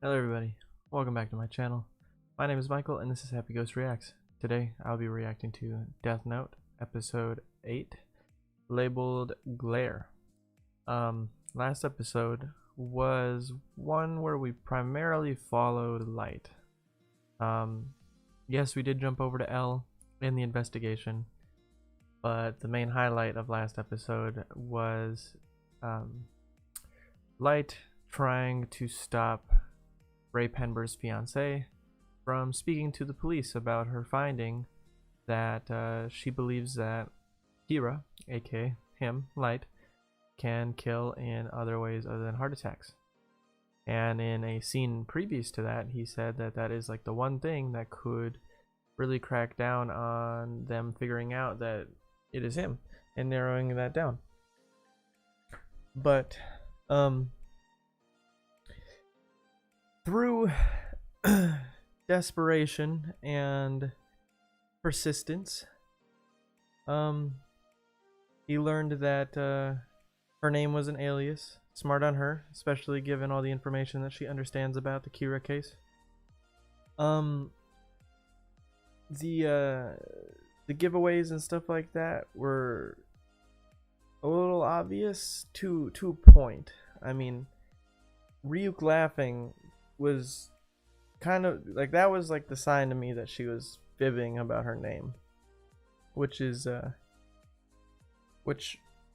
Hello everybody, welcome back to my channel. My name is Michael and this is Happy Ghost Reacts. Today I'll be reacting to Death Note episode 8 labeled Glare. Last episode was one where we primarily followed Light. Yes, we did jump over to L in the investigation, but the main highlight of last episode was Light trying to stop Raye Penber's fiancée from speaking to the police about her finding that she believes that Kira, aka him, Light, can kill in other ways other than heart attacks. And in a scene previous to that, he said that that is like the one thing that could really crack down on them figuring out that it is him and narrowing that down. But through desperation and persistence, he learned that her name was an alias. Smart on her, especially given all the information that she understands about the Kira case. The giveaways and stuff like that were a little obvious to a point. I mean, Ryuk laughing was kind of like, that was like the sign to me that she was fibbing about her name, which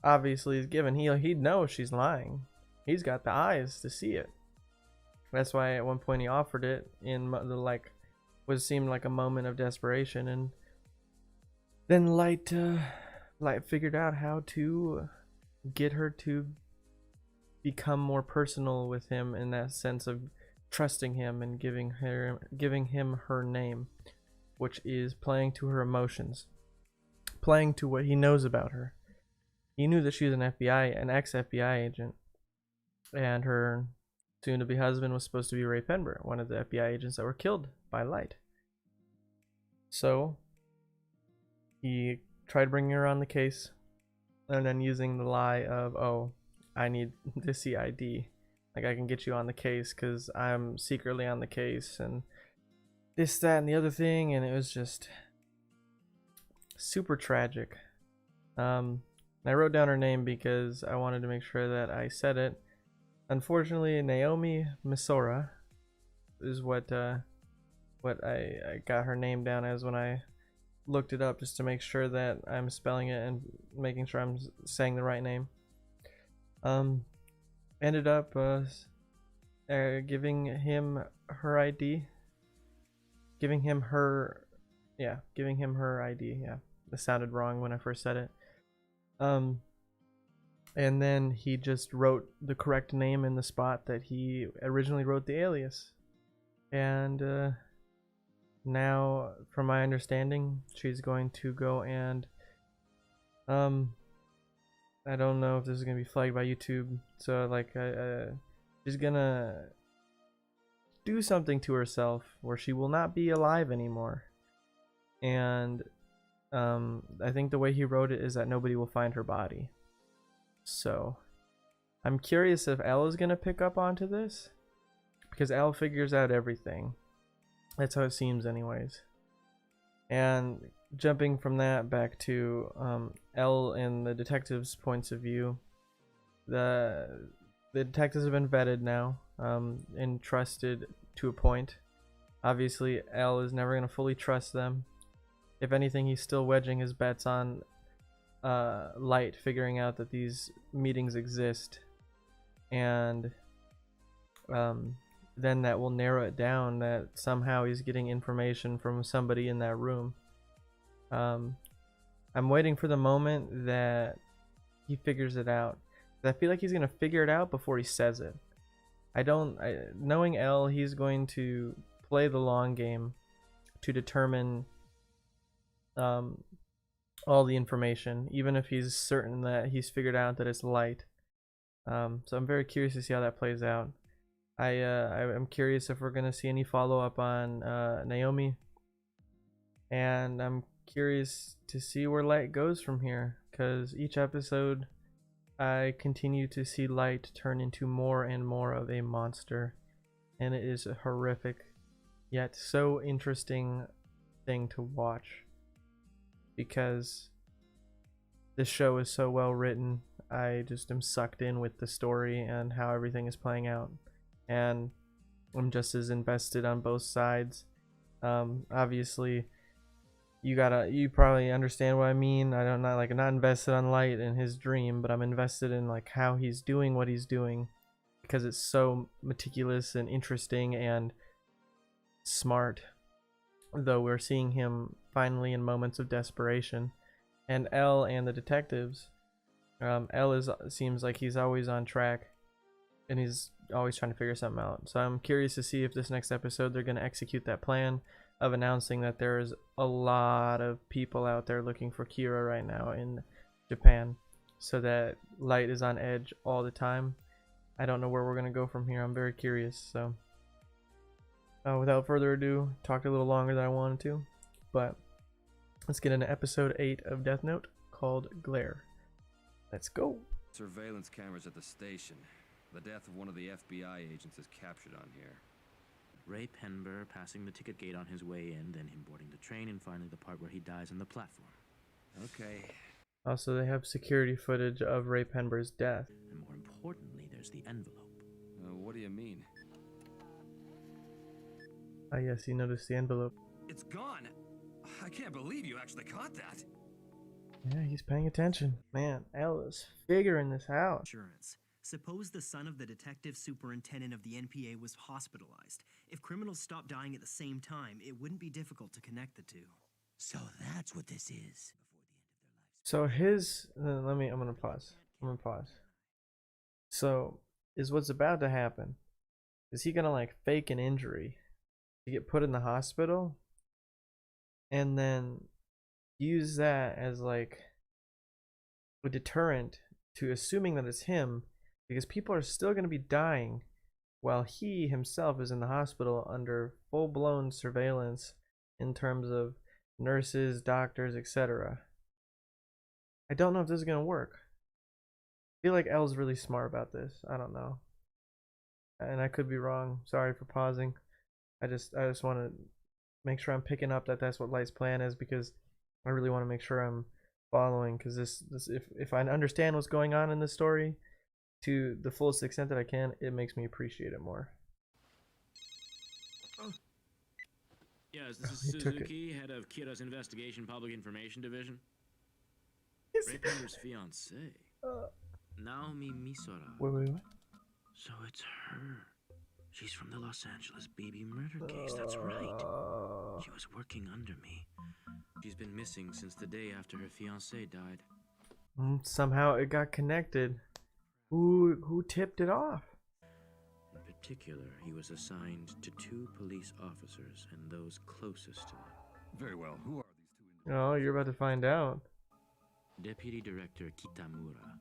obviously is given. He'd know she's lying. He's got the eyes to see it. That's why at one point he offered it in the seemed like a moment of desperation, and then Light figured out how to get her to become more personal with him, in that sense of trusting him and giving him her name, which is playing to her emotions, playing to what he knows about her. He knew that she was an ex-FBI agent, and her soon-to-be husband was supposed to be Raye Penber, one of the FBI agents that were killed by Light. So he tried bringing her on the case, and then using the lie of, oh, I need to see ID. Like, I can get you on the case because I'm secretly on the case, and this, that, and the other thing, and it was just super tragic. I wrote down her name because I wanted to make sure that I said it. Unfortunately, Naomi Misora is what I got her name down as when I looked it up, just to make sure that I'm spelling it and making sure I'm saying the right name. Ended up giving him her ID, giving him her ID. Yeah, that sounded wrong when I first said it. And then he just wrote the correct name in the spot that he originally wrote the alias. And now, from my understanding, she's going to go and I don't know if this is gonna be flagged by YouTube, so like she's gonna do something to herself where she will not be alive anymore. And I think the way he wrote it is that nobody will find her body. So I'm curious if L is gonna pick up onto this, because L figures out everything. That's how it seems anyways. And jumping from that back to L and the detectives' points of view, the detectives have been vetted now, and trusted to a point. Obviously, L is never going to fully trust them. If anything, he's still wedging his bets on Light figuring out that these meetings exist, and then that will narrow it down that somehow he's getting information from somebody in that room. I'm waiting for the moment that he figures it out. I feel like he's gonna figure it out before he says it. Knowing L, he's going to play the long game to determine all the information, even if he's certain that he's figured out that it's Light. So I'm very curious to see how that plays out. I'm curious if we're gonna see any follow-up on Naomi, and I'm curious to see where Light goes from here, because each episode I continue to see Light turn into more and more of a monster. and it is a horrific yet so interesting thing to watch because this show is so well written. I just am sucked in with the story and how everything is playing out, and I'm just as invested on both sides. Obviously, you probably understand what I mean. I'm not invested on Light and his dream, but I'm invested in like how he's doing what he's doing because it's so meticulous and interesting and smart. Though we're seeing him finally in moments of desperation, and Elle and the detectives. Elle seems like he's always on track, and he's always trying to figure something out. So I'm curious to see if this next episode they're going to execute that plan of announcing that there is a lot of people out there looking for Kira right now in Japan, so that Light is on edge all the time. I don't know where we're going to go from here. I'm very curious. So without further ado, talked a little longer than I wanted to, but let's get into episode 8 of Death Note, called Glare. Let's go. Surveillance cameras at the station. The death of one of the FBI agents is captured on here. Raye Penber passing the ticket gate on his way in, then him boarding the train, and finally the part where he dies on the platform. Okay. Also, they have security footage of Raye Penber's death. And more importantly, there's the envelope. What do you mean? Ah, yes, you noticed the envelope. It's gone. I can't believe you actually caught that. Yeah, he's paying attention. Man, Elle is figuring this out. Insurance. Suppose the son of the detective superintendent of the NPA was hospitalized. If criminals stopped dying at the same time, it wouldn't be difficult to connect the two. So that's what this is. So his, I'm gonna pause. So, is what's about to happen? Is he gonna like fake an injury to get put in the hospital, and then use that as like a deterrent to assuming that it's him, because people are still going to be dying while he himself is in the hospital under full-blown surveillance in terms of nurses, doctors, etc. I don't know if this is going to work. I feel like Elle's really smart about this. I don't know, and I could be wrong. Sorry for pausing. I just want to make sure I'm picking up that that's what Light's plan is, because I really want to make sure I'm following, because this if I understand what's going on in this story to the fullest extent that I can, it makes me appreciate it more. Yes, this is Suzuki, head of Kira's Investigation Public Information Division. Raye Penber's fiancée, Naomi Misora. Wait. So it's her. She's from the Los Angeles baby murder case, that's right. She was working under me. She's been missing since the day after her fiancé died. Somehow it got connected. Who tipped it off? In particular, he was assigned to 2 police officers and those closest to him. Very well. Who are these two? Oh, you're about to find out. Deputy Director Kitamura,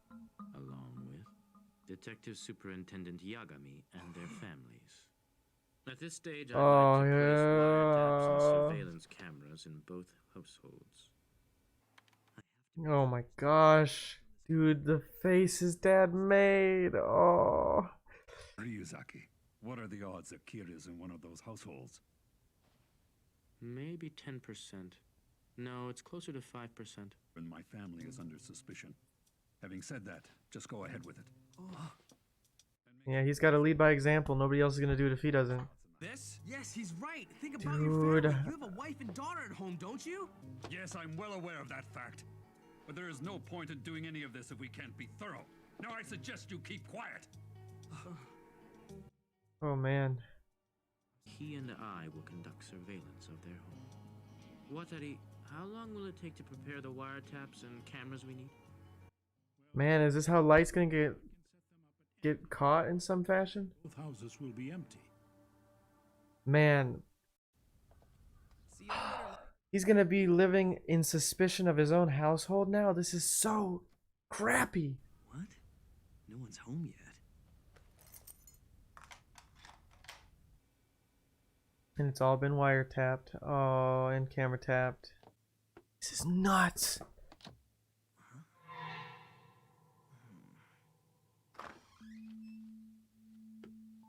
along with Detective Superintendent Yagami and their families. At this stage, I'd like to place wiretaps and surveillance cameras in both households. Oh my gosh. Dude, the faces Dad made. Oh. Ryuzaki, what are the odds that Kira's in one of those households? Maybe 10%. No, it's closer to 5%. And my family is under suspicion. Having said that, just go ahead with it. Yeah, he's got to lead by example. Nobody else is going to do it if he doesn't. This? Yes, he's right. Think about your family. You have a wife and daughter at home, don't you? Yes, I'm well aware of that fact. But there is no point in doing any of this if we can't be thorough. Now I suggest you keep quiet. Oh man. He and I will conduct surveillance of their home. Watari, how long will it take to prepare the wiretaps and cameras we need? Man, is this how Light's going to get caught in some fashion? Both houses will be empty. Man. He's going to be living in suspicion of his own household now? This is so crappy. What? No one's home yet. And it's all been wiretapped. Oh, and camera tapped. This is nuts.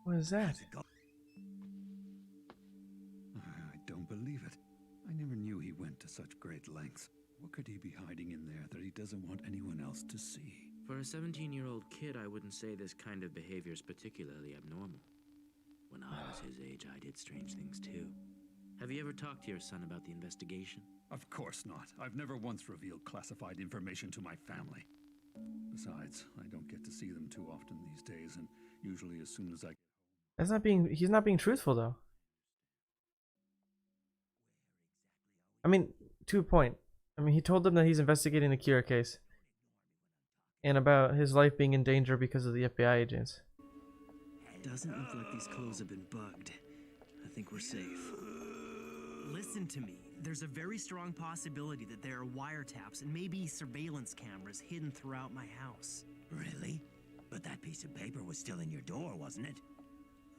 What is that? don't believe it. I never knew he went to such great lengths. What could he be hiding in there that he doesn't want anyone else to see? For a 17-year-old kid, I wouldn't say this kind of behavior is particularly abnormal. When I was his age, I did strange things too. Have you ever talked to your son about the investigation? Of course not. I've never once revealed classified information to my family. Besides, I don't get to see them too often these days, and usually as soon as I... He's not being truthful though. I mean, to a point. I mean, he told them that he's investigating the Kira case. And about his life being in danger because of the FBI agents. Doesn't look like these clothes have been bugged. I think we're safe. Listen to me. There's a very strong possibility that there are wiretaps and maybe surveillance cameras hidden throughout my house. Really? But that piece of paper was still in your door, wasn't it?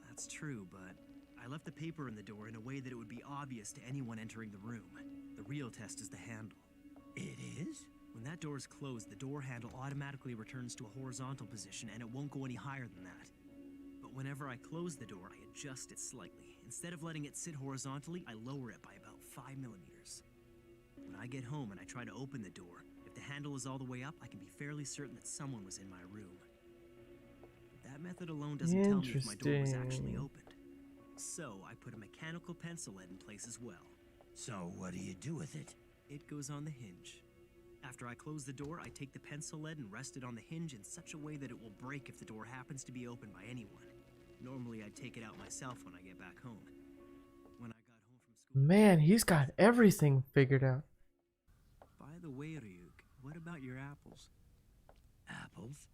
That's true, but I left the paper in the door in a way that it would be obvious to anyone entering the room. The real test is the handle. It is? When that door is closed, the door handle automatically returns to a horizontal position and it won't go any higher than that. But whenever I close the door, I adjust it slightly. Instead of letting it sit horizontally, I lower it by about 5 millimeters. When I get home and I try to open the door, if the handle is all the way up, I can be fairly certain that someone was in my room. But that method alone doesn't tell me if my door was actually opened. So I put a mechanical pencil lead in place as well. So what do you do with it? It goes on the hinge. After I close the door, I take the pencil lead and rest it on the hinge in such a way that it will break if the door happens to be opened by anyone. Normally, I'd take it out myself when I get back home. When I got home from school... Man, he's got everything figured out. By the way, Ryuk, what about your apples? Apples?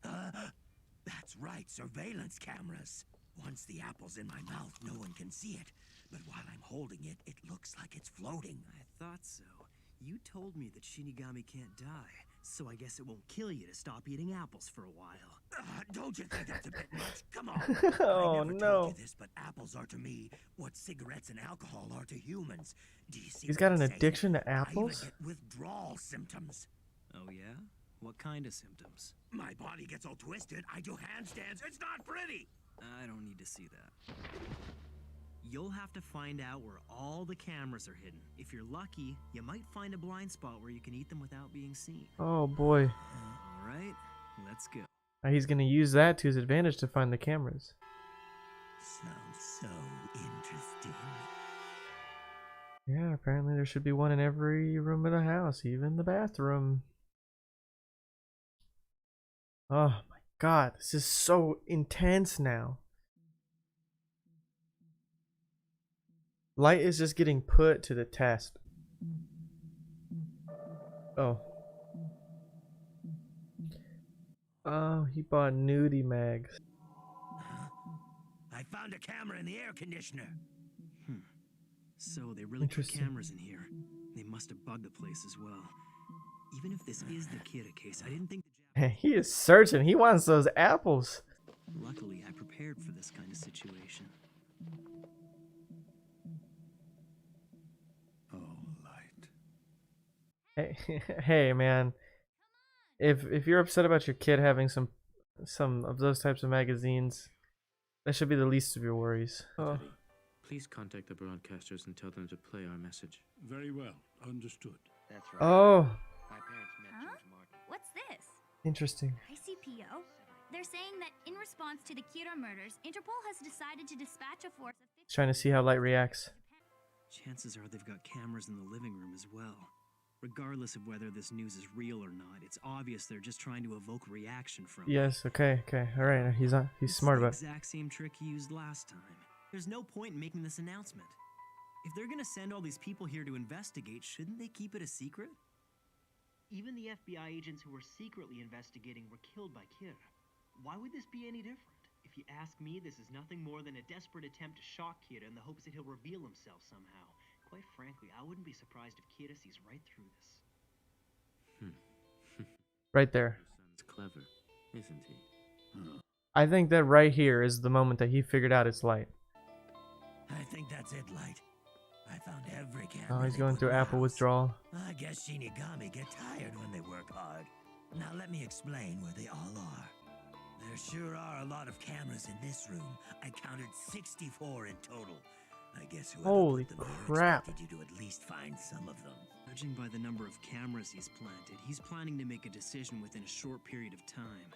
That's right, surveillance cameras. Once the apple's in my mouth, no one can see it. But while I'm holding it, it looks like it's floating. I thought so. You told me that Shinigami can't die, so I guess it won't kill you to stop eating apples for a while. Don't you think that's a bit much? Come on. Oh, I never no. told you this, but apples are to me what cigarettes and alcohol are to humans. Do you see He's what got I'm an saying? addiction to I even apples? get withdrawal symptoms. Oh yeah? What kind of symptoms? My body gets all twisted. I do handstands. It's not pretty. I don't need to see that. You'll have to find out where all the cameras are hidden. If you're lucky, you might find a blind spot where you can eat them without being seen. Oh boy. All right, let's go. Now he's gonna use that to his advantage to find the cameras. Sounds so interesting. Yeah, apparently there should be one in every room of the house, even the bathroom. Oh my god, this is so intense now. Light is just getting put to the test. Oh. Oh, he bought nudie mags. I found a camera in the air conditioner. So they really put Interesting. cameras in here. They must have bugged the place as well. Even if this is the Kira case, I didn't think the Japanese... He is searching. He wants those apples. Luckily, I prepared for this kind of situation. Hey, hey, man. If you're upset about your kid having some of those types of magazines, that should be the least of your worries. Oh. Teddy, please contact the broadcasters and tell them to play our message. Very well. Understood. That's right. Oh, My parents met Huh? George Martin. What's this? interesting. ICPO? They're saying that in response to the Kira murders, Interpol has decided to dispatch a force of 50... Trying to see how Light reacts. Chances are they've got cameras in the living room as well. Regardless of whether this news is real or not, it's obvious they're just trying to evoke reaction from it. Yes. Okay. All right. He's It's smart the about it. exact same trick he used last time. There's no point in making this announcement. If they're gonna send all these people here to investigate, shouldn't they keep it a secret? Even the FBI agents who were secretly investigating were killed by Kira. Why would this be any different? If you ask me, this is nothing more than a desperate attempt to shock Kira in the hopes that he'll reveal himself somehow. Quite frankly, I wouldn't be surprised if Kira sees right through this. Right there. Your son's clever, isn't he? I think that right here is the moment that he figured out it's Light. I think that's it, Light. I found every camera. Oh, he's they going put through in the apple house. withdrawal. I guess Shinigami get tired when they work hard. Now let me explain where they all are. There sure are a lot of cameras in this room. I counted 64 in total. I guess whoever Holy put them there crap. expected you to at least find some of them. Judging by the number of cameras he's planted, he's planning to make a decision within a short period of time.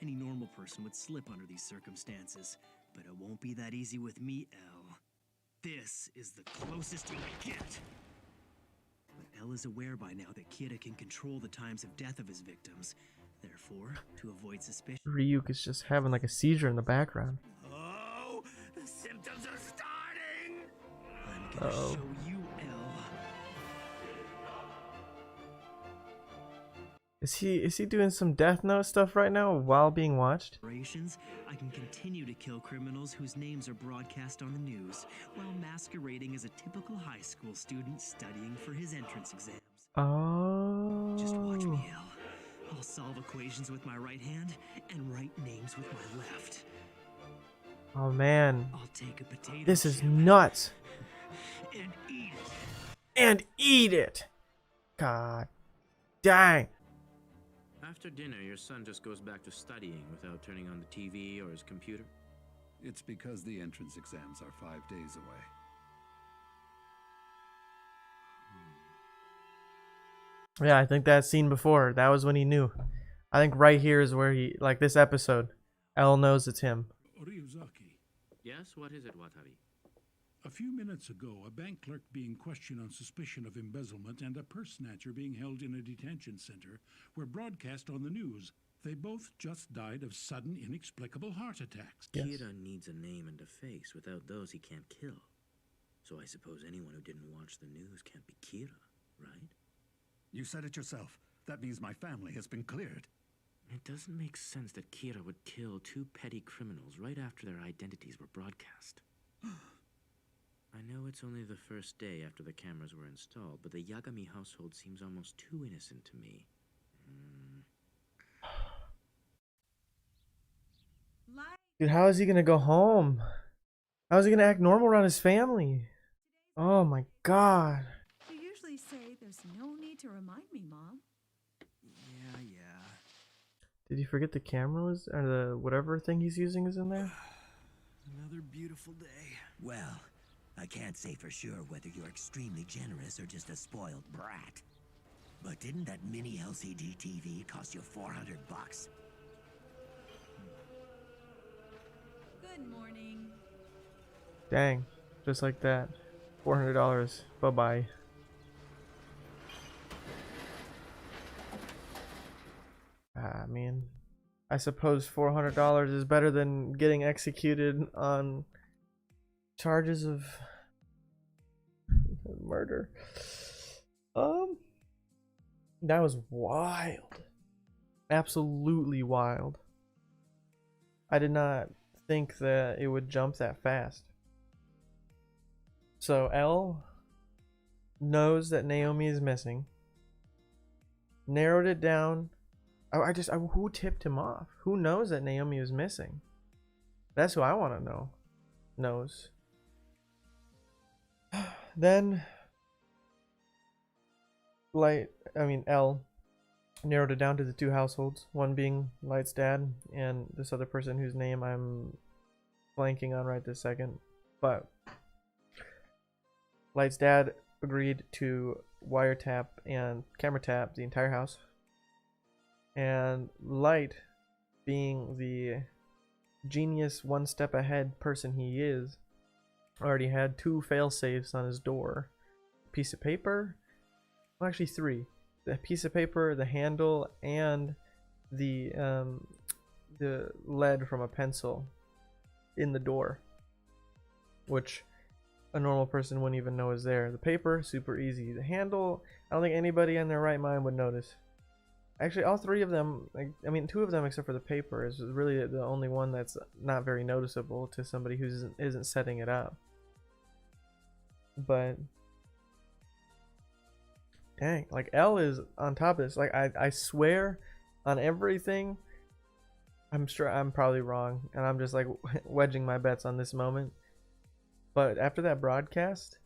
Any normal person would slip under these circumstances, but it won't be that easy with me, Elle. This is the closest you get. But Elle is aware by now that Kira can control the times of death of his victims. Therefore, to avoid suspicion, Ryuk is just having like a seizure in the background. Oh, the symptoms are starting! I'm gonna Uh-oh. show you, Elle. Is he doing some Death Note stuff right now while being watched? Operations, I can continue to kill criminals whose names are broadcast on the news while masquerading as a typical high school student studying for his entrance exams. Oh. Just watch me, Elle. I'll solve equations with my right hand and write names with my left. Oh man. I'll take a potato This is chip nuts. and eat it. And eat it. God dang. After dinner, your son just goes back to studying without turning on the TV or his computer? It's because the entrance exams are 5 days away. Yeah, I think that scene before, that was when he knew. I think right here is where he, like this episode, Elle knows it's him. Ryuzaki, Yes, what is it, Watabi? a few minutes ago, a bank clerk being questioned on suspicion of embezzlement and a purse snatcher being held in a detention center were broadcast on the news. They both just died of sudden, inexplicable heart attacks. Yes. Kira needs a name and a face. Without those, he can't kill. So I suppose anyone who didn't watch the news can't be Kira, right? You said it yourself. That means my family has been cleared. It doesn't make sense that Kira would kill two petty criminals right after their identities were broadcast. I know it's only the first day after the cameras were installed, but the Yagami household seems almost too innocent to me. Dude, how is he gonna go home? How is he gonna act normal around his family? Oh my god. You usually say there's no need to remind me, Mom. Yeah. Did he forget the camera was, or the whatever thing he's using is in there? Another beautiful day. Well, I can't say for sure whether you're extremely generous or just a spoiled brat. But didn't that mini LCD TV cost you $400? Good morning. Dang, just like that. $400. Bye-bye. I mean, I suppose $400 is better than getting executed on charges of murder. That was wild. Absolutely wild. I did not think that it would jump that fast. So Elle knows that Naomi is missing. Narrowed it down. Who tipped him off? Who knows that Naomi was missing? That's who I want to know. Knows. Then, Elle narrowed it down to the two households. One being Light's dad, and this other person whose name I'm blanking on right this second. But Light's dad agreed to wiretap and camera tap the entire house. And Light, being the genius one step ahead person he is, already had two fail-safes on his door. A piece of paper, well, actually three. The piece of paper, the handle, and the lead from a pencil in the door, which a normal person wouldn't even know is there. The paper, super easy. The handle, I don't think anybody in their right mind would notice. Actually, all three of them, two of them except for the paper, is really the only one that's not very noticeable to somebody who isn't setting it up. But dang, like Elle is on top of this. Like I swear on everything. I'm sure I'm probably wrong, and I'm just like wedging my bets on this moment. But after that broadcast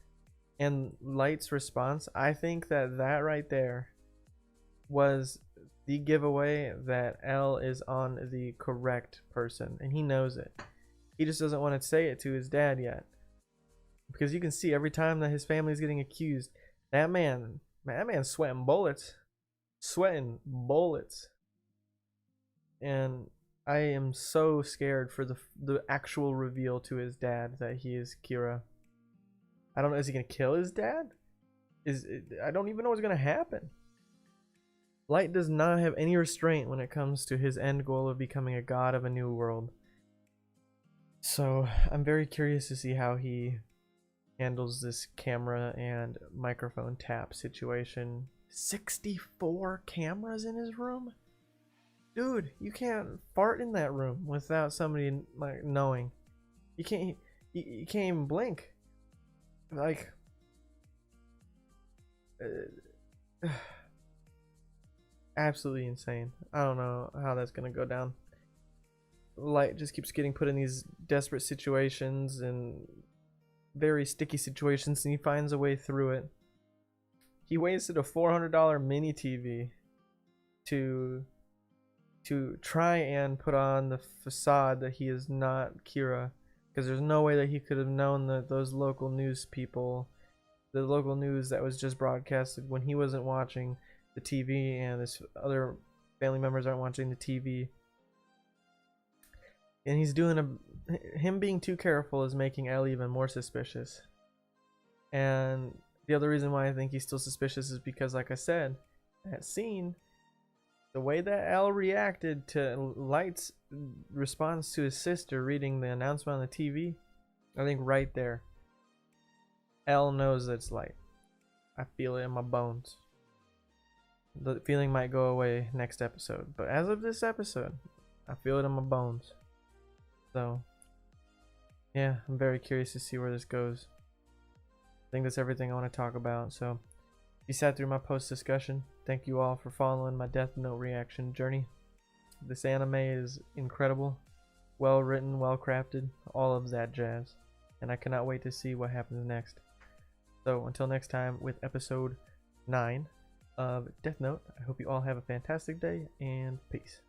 and Light's response, I think that right there was the giveaway that Elle is on the correct person, and he knows it. He just doesn't want to say it to his dad yet. because you can see every time that his family is getting accused, that man's sweating bullets, and I am so scared for the actual reveal to his dad that he is Kira. I don't know. Is he gonna kill his dad? I don't even know what's gonna happen. Light does not have any restraint when it comes to his end goal of becoming a god of a new world. So I'm very curious to see how he handles this camera and microphone tap situation. 64 cameras in his room? Dude, you can't fart in that room without somebody like knowing. You can't even blink. Like absolutely insane. I don't know how that's gonna go down. Light just keeps getting put in these desperate situations and very sticky situations, and he finds a way through it. He wasted a $400 mini TV to try and put on the facade that he is not Kira, because there's no way that he could have known that those local news people, the local news that was just broadcasted when he wasn't watching the TV and his other family members aren't watching the TV. And he's doing him being too careful is making Elle even more suspicious. And the other reason why I think he's still suspicious is because, like I said, that scene, the way that Elle reacted to Light's response to his sister reading the announcement on the TV, I think right there, Elle knows that it's Light. I feel it in my bones. The feeling might go away next episode, but as of this episode, I feel it in my bones. So, yeah, I'm very curious to see where this goes. I think that's everything I want to talk about. So, if you sat through my post discussion, thank you all for following my Death Note reaction journey. This anime is incredible, well written, well crafted, all of that jazz, and I cannot wait to see what happens next. So, until next time with episode 9 of Death Note, I hope you all have a fantastic day, and peace.